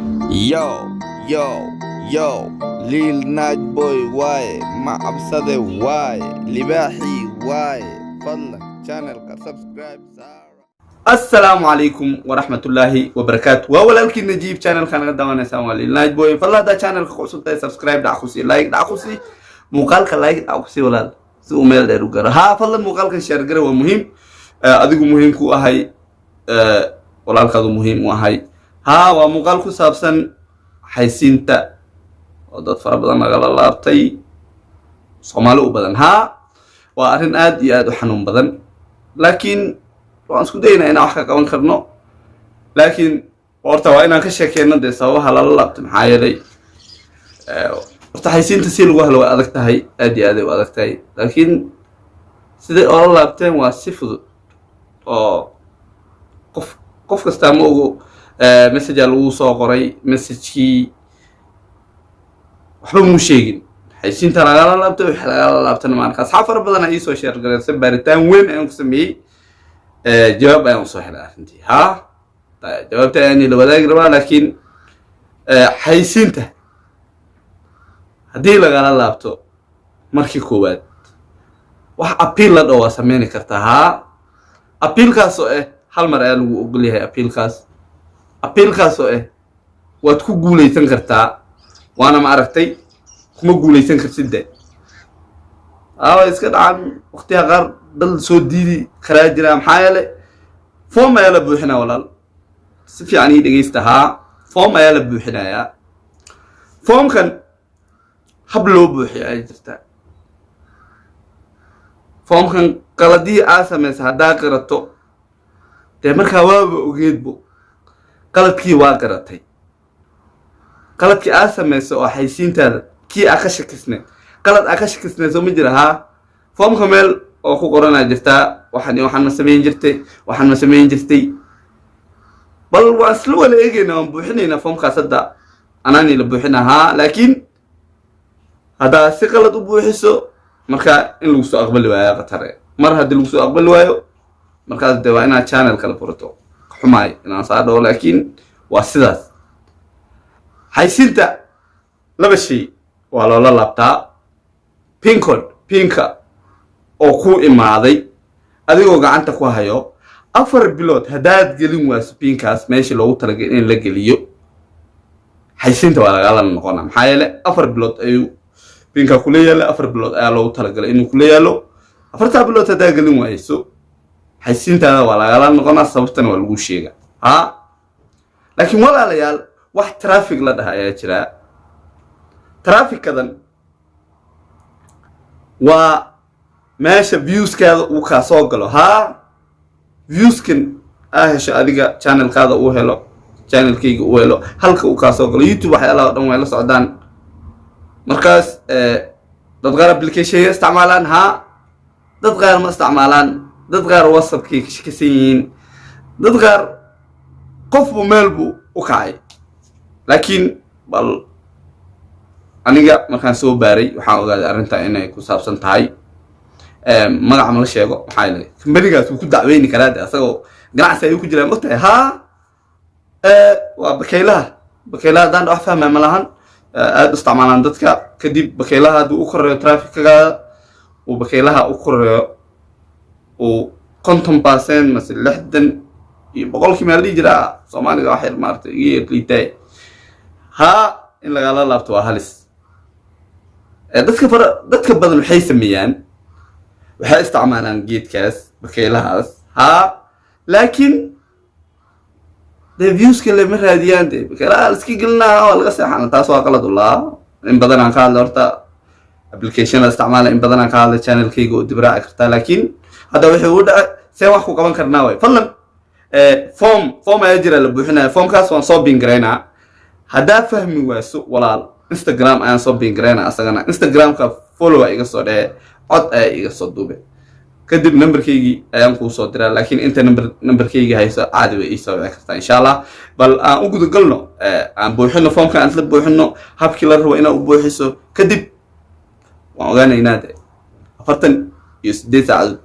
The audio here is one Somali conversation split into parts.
Yo, yo, yo, Lil Naj Boy واي مع أبصدة واي لباحي واي فضلك channel سبسكرايب السلام عليكم ورحمة الله وبركاته. وأولا لكن نجيب channel خان قدامنا سامع Lil Naj Boy فلا ده channel خصوصا سبسكرايب دعخوسي لايك دعخوسي مقالك لايك دعخوسي ولا سو ميل ده رجع ها فلا مقالك شير جرا ومهم أديكم مهم كو هاي ولا الكادو مهم وهاي ها ومقالك سابسن حيسينتا ودad fara badan laga laabtay Soomaali u badan ha waa arin aad iyo aad u xanuun badan laakiin waan isku daynaa inaan wax ka qaban karno laakiin horta waa inaan ka sheekeyno de sababaha la laabtay maxaa yeelay horta xaysiinta si lagu helo waa adag tahay aad iyo aad u adag tahay laakiin sida oo la laabteen waa si fudud oo qof kasta ma ogo message lagu soo qoray message-kii waxba muu sheegin xaysiinta lagala laabtay waxa lagala laabtana marka asxaab fara badan ay soo share gareysay baaritaan weyn ayaan ku sameeyay jawaab ayaan soo helay arrintii ha jawaabta ayaan la wadaagi rabaa laakiin xaysiinta haddii lagala laabto markii koowaad wax appeal la dhaw sameeyni kartaa ha appealkaas oo hal mar ayaa lagu ogol yahay appealkaas oo waad ku guuleysan kartaa وانا ما عرفتي كما قوليتن كرسيده iska dhacan waqtiga qaar dal soo diidi kala jira maxaa yeelay form ayaa la buuxinaa walaal si fiican ii dhageystaha form ayaa la buuxinayaa formkan hab loo buuxiyaa jirta formkan qaladii aad sameysay hadaa qirato de markaa waaba ogeedbo qaladkii waa qaratay qaladkii aad sameysay oo xaysiintaada kii aad ka shakisnay qalad aad ka shakisnay soo ma jira ha formka meel oo ku qoranaa jirtaa waxaan ma sameyn jirtay bal waa isla wala eegayna waan buuxinaynaa formkaas hadda anaani la buuxinahaa laakiin haddaa si qalad u buuxiso markaa in lagu soo aqbali waayo qatare mar haddii lagu soo aqbali waayo markaas de waa inaad channel kala furato xumaay inaan saa dhaho laakiin waa sidaas xaysiinta laba shay waa loola laabtaa pinka oo ku imaaday adigoo gacanta ku hayo 4 bilood hadaad gelin waaso pinkaas meeshii loogu talagalay in la geliyo xaysiinta waa lagala noqonaa maxaa yeelay 4 bilood ayuu pinka ku leeyahay 4 bilood ayaa loogu talagalay inuu ku leeyahay 4 bilood hadaad gelin waaso xaysiintaada waa lagala noqonaa sababtana waa lagu sheegaa ha laakiin walaalayaal wax traffic la dhahay ayaa jira traffic-kadan waa meesha views-kaada uu ka soo galo ha views-kan hesho adiga channel-kaada uu helo channel-kayga uu helo halka uu ka soo galo YouTube waxyaalaha dhan way la socdaan markaas dad qaar application isticmaalaan ha dad qaar ma isticmaalaan dad qaar WhatsApp-kii ka shaqeysan yihiin dad qaar qofbu meel buu u kacay laakiin bal aniga markaan soo baaray waxaan ogaaday arrinta inay ku saabsan tahay magac ma la sheego maxaa yeelay company-gaas uu ku dacweyni karaa asagoo ganacsi ay ku jiraan martay ha waa bakaylaha daan wax fahmaa ma lahan aad isticmaalaan dadka kadib bakaylaha hadduu u koreeyo traffic-kaga uu bakaylaha u koreeyo uu 50% mase 60 iyo 100 meel dhigi jiraa Soomaaliga wax yar maartay iyo liitay ha in lagala laabto waa halis dadka badan waxay sameeyaan waxay isticmaalaan geedkaas bakaylahaas ha laakiin de views-ka lama raadiyaan de bakaylaha iska gelinaa oo laga seexan taas waa qalad ulaa in badan aan ka hadlo horta application isticmaala in badan aan ka hadlo channel-kayga oo dibraaci kartaa laakiin hadda wixii u dhacay see wax ku qaban karnaa way fadlan form ayaa jira la buuxinayo formkaas waan soo bingareynaa haddaa fahmi waaso walaal Instagram ayaan soo bingareynaa asagana Instagram-ka follow iga soo dhee cod ayaa iga soo duube kadib numberkaygii ayaan kuu soo diraa laakiin inta numberkaygii hayso caadi way ii soo wici kartaa insha Allah bal aan u gudagalno aan buuxino formka aan isla buuxino habkii la rabo inaad u buuxiso kadib waan ogaanaynaa 48 saacadood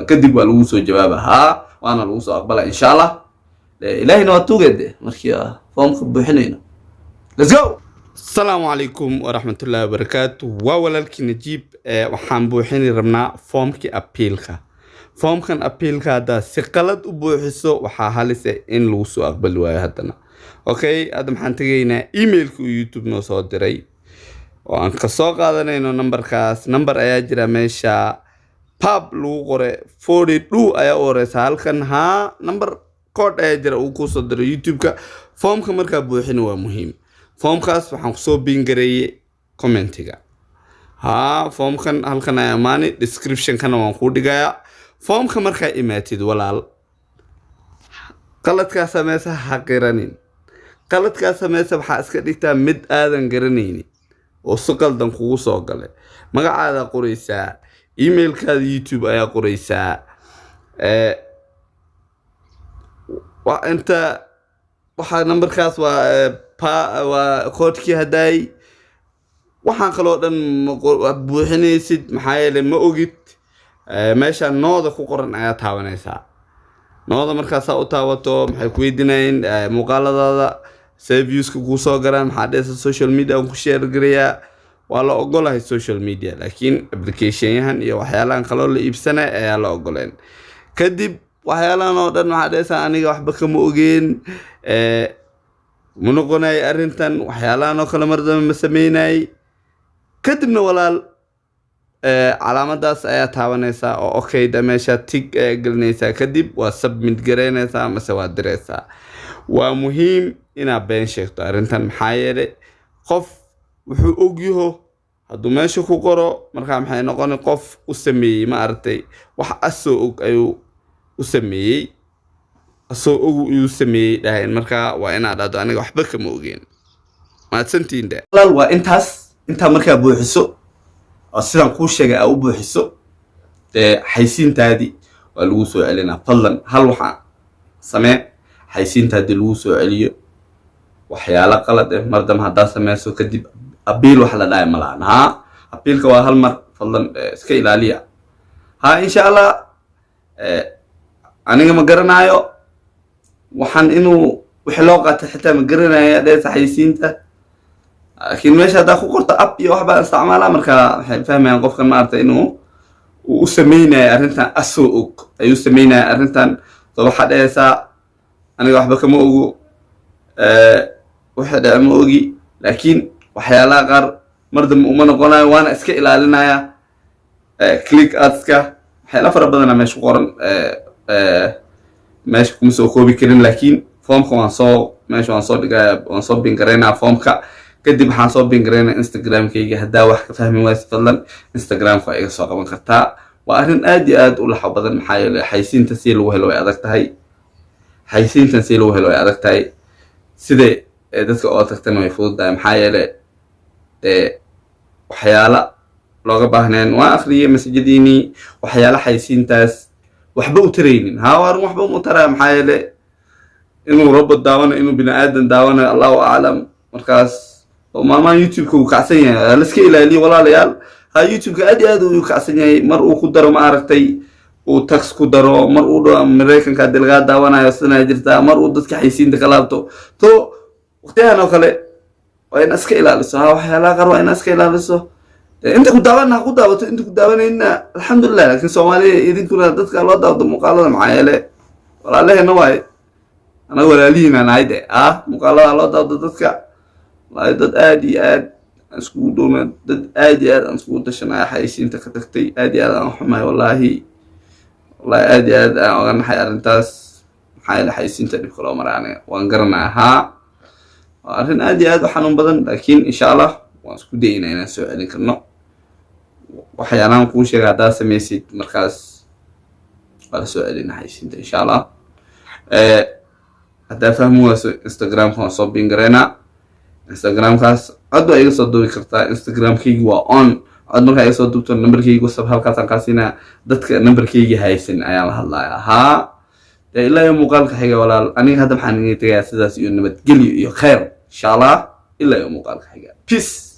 kadib waa lagu soo jawaabaa ha waana lagu soo aqbalaa insha Allah ilaahayna waa tuugade markii foomka buuxinayno. Let's go. السلام عليكم ورحمة الله وبركاته وولالك نجيب وحان بوحيني ربنا فومكي أبيلكا فومكان أبيلكا دا سيقالد وبوحيسو وحا هاليسي إن لوسو أقبلوا هادنا أوكي أدم حانتغينا إيميلكو يوتيوب نو سو ديري وان كسو قادنا إنو نمبر كاس نمبر أيا جرا ميشا باب لو غوري 42 أيا أوريس هالكن ها نمبر كود أيا جرا وكو سو ديري يوتيوب كا فومكا مركا بوحيني ومهم فومكاس waxaan ku soo bingareeyay commentiga foomkan halkan ay amaani description kana waan ku dhigayaa foomka marka imaatid walaal qaladka sameeysa xaqiranin qaladka sameeysa waxa iska dhigtaa mid aadan garanaynin oo si qaldan kugu soo galay magacaada qoraysaa emailkaada youtube ayaa qoraysaa waa inta waxa numberkaas waa koodkii haday waxaan kaloo dhan buuxinaysid maxaa yeelay ma ogid meesha nooda ku qoran ayaa taabanaysaa nooda markaas u taabato maxay ku weydiinayeen muuqaaladaada viewska ku soo garaan maxaa dhaysa social media ku share gareeyaa waa la ogolahay social media laakiin application yahan iyo waxyaalahan kaloo la iibsanay ayaa la ogoleen kadib waxyaalahan oo dhan waxaa dhaysa aniga waxba kama ogeen منقناي أرنتن وحيالانو كلا مرة ما سميناي كتبنا ولا علامة داس أيات هاونيسا أو أوكي دمشة تيك قلنيسا كدب وسبمنت قرينيسا مسوا دريسا ومهم إنا بين شيخ أرنتن محايلة قف وحو أوجيه هادو ماشي كوكورو مرخام حي نقوني قف أسمي ما أرتي وح أسوق أيو أسمي asoo ugu uu sameeyay dhahayn marka waa inaad aado aniga waxba kama ogeen ma santiin de walaal waa inta marka buuxiso oo sidaan ku sheegay ay u buuxiso xaysiintaadi waa lagu soo celinaa fadlan hal waxa samee xaysiintaadi lagu soo celiyo waxyaalo qalad ah mardam hadaa sameeyso kadib abiil wax la dhaay malaan abiilka waa hal mar fadlan iska ilaaliya insha Allah aniga ma garanaayo waxaan inuu wix loo qaatay xitaa ma garanaya dheesa xaysiinta laakiin meesha hada ku qorto app iyo waxba isticmaala marka waxay fahmayaan qofkan ma artay inuu uu sameeyay arintan asoo ayuu sameeyay arintan soo waxa dheesa aniga waxba kama ogo waxa dhac ma ogi laakiin waxyaalaha qaar mardam uma noqonayo waana iska ilaalinaya click adska waxyaalaha fara badan meesha qoran ماشي كم سو كوبي كرين لكن فوم كمان ماشي وان صو بينقرينا فومكا كدب حان صو بينقرينا انستغرام كيجي هدا واحد فهمي وايس فضلا انستغرام كايغا سو قبن كرتا وارن ادي ولا حبدن حيسين تسيل وهلو ادغتahay حيسين تسيل وهلو ادغتahay sida dadka oo tagtan way fududahay maxaa yeelay waxyaala looga baahnaan waa akhriye masajadiini waxyaala xaysiintaas waxba u taraynin waan waxba u taraa maxaa yeelay inuu robot daawano inuu bini aadan daawano Allahu a'lam markaas maalmahan YouTube ku kacsan yahay la iska ilaaliyo walaalayaal YouTube ka aad uu kacsan yahay mar uu ku daro ma aragtay uu tax ku daro mar uu doo American ka dalga daawanayo sanad jirta mar uu dadka xaysiinta ka laabto to waqtiyahan oo kale waa in iska ilaaliso waxyaalaha qaar waa in iska ilaaliso انت كنت دعوة انت كنت دعوة الحمد لله لكن سومالي يدين كنا دتك الله دعوة مقالة معايا لا ولا الله نواي انا ولا لينا انا عايده مقالة الله دعوة دتك لا دد ادي اسكو دونا دد ادي اسكو دشنا حيسي انت كتكتي ادي انا حماي والله ادي انا حي ارنتاس حي حيسي انت دي كلو مراني وان قرناها ارن ادي وحنون بدن لكن ان شاء الله وان اسكو دينا انا سو علين كرنو waxyaalaan ku sheegay hada sameeysid markaas wala soo celina xaysiinta insha Allah hada fahmo Instagram kan soo bingareena Instagram kaas cod ay soo duubi kartaa Instagram kaygu waa on cod marka ay soo duubto numberkaygu sab halkaas aan kaasina dadka numberkayga haysan ayaan la hadlayaa ilaa muuqaalka xiga walaal aniga hadda waxaan tagay sidaas iyo nabad geliyo iyo khayr insha Allah ilaa muuqaalka xiga peace